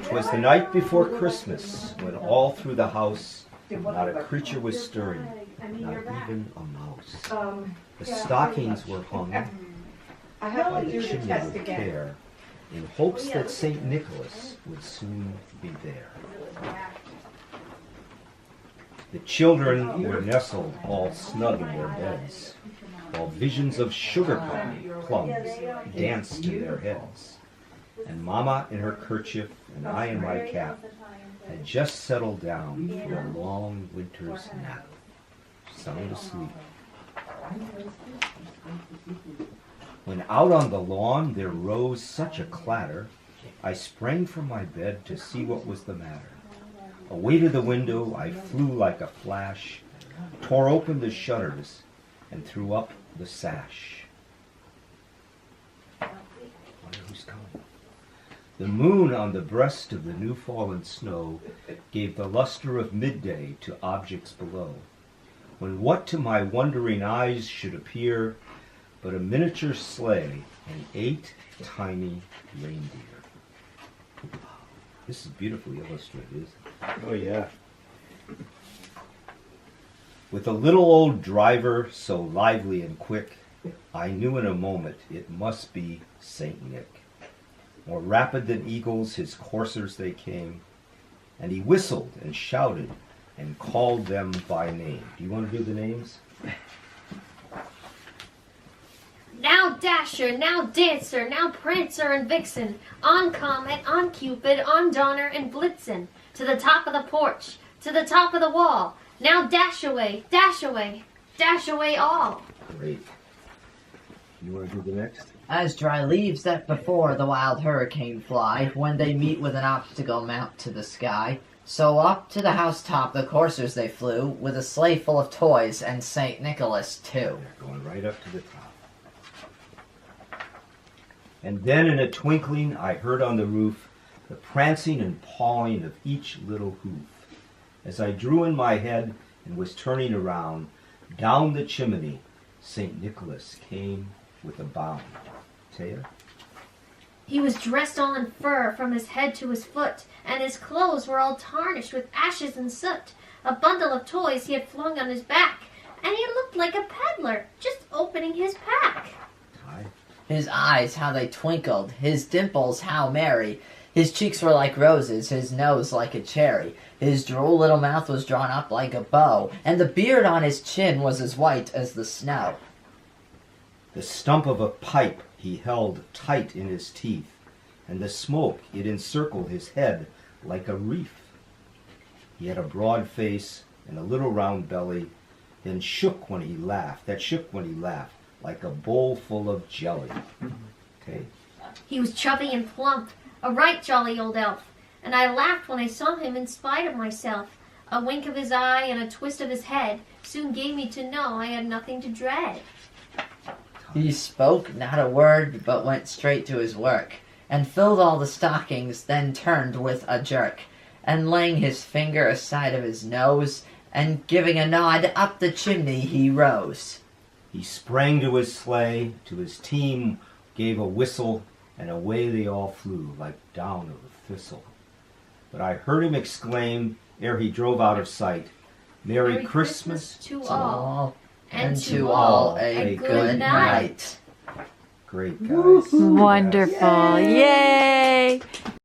'Twas the night before Christmas, when all through the house not a creature was stirring, not even a mouse. The stockings were hung by the chimney with care, in hopes that St. Nicholas would soon be there. The children were nestled all snug in their beds, while visions of sugar plums danced in their heads. And Mama in her kerchief and I in my cap had just settled down for a long winter's nap, sound asleep. When out on the lawn there rose such a clatter, I sprang from my bed to see what was the matter. Away to the window I flew like a flash, tore open the shutters, and threw up the sash. Wonder who's coming. The moon on the breast of the new-fallen snow gave the luster of midday to objects below, when what to my wondering eyes should appear but a miniature sleigh and 8 tiny reindeer. This is beautifully illustrated, isn't it? Oh, yeah. With a little old driver so lively and quick, I knew in a moment it must be Saint Nick. More rapid than eagles his coursers they came, and he whistled and shouted and called them by name. Do you want to do the names? Now Dasher, now Dancer, now Prancer and Vixen, on Comet, on Cupid, on Donner and Blitzen, to the top of the porch, to the top of the wall. Now dash away, dash away, dash away all. Great. You want to do the next? As dry leaves that before the wild hurricane fly, when they meet with an obstacle mount to the sky, so up to the housetop the coursers they flew, with a sleigh full of toys and St. Nicholas too. They're going right up to the top. And then in a twinkling I heard on the roof the prancing and pawing of each little hoof. As I drew in my head and was turning around, down the chimney St. Nicholas came with a bound. Taya? He was dressed all in fur from his head to his foot, and his clothes were all tarnished with ashes and soot. A bundle of toys he had flung on his back, and he looked like a peddler, just opening his pack. Ty? His eyes, how they twinkled, his dimples, how merry. His cheeks were like roses, his nose like a cherry. His droll little mouth was drawn up like a bow, and the beard on his chin was as white as the snow. The stump of a pipe he held tight in his teeth, and the smoke, it encircled his head like a wreath. He had a broad face and a little round belly, that shook when he laughed, like a bowl full of jelly. Okay. He was chubby and plump, a right jolly old elf, and I laughed when I saw him in spite of myself. A wink of his eye and a twist of his head soon gave me to know I had nothing to dread. He spoke not a word, but went straight to his work, and filled all the stockings, then turned with a jerk, and laying his finger aside of his nose, and giving a nod, up the chimney he rose. He sprang to his sleigh, to his team gave a whistle, and away they all flew like down of a thistle. But I heard him exclaim, ere he drove out of sight, Merry Christmas to all, and to all a good night. Great, guys. Wonderful. Yay!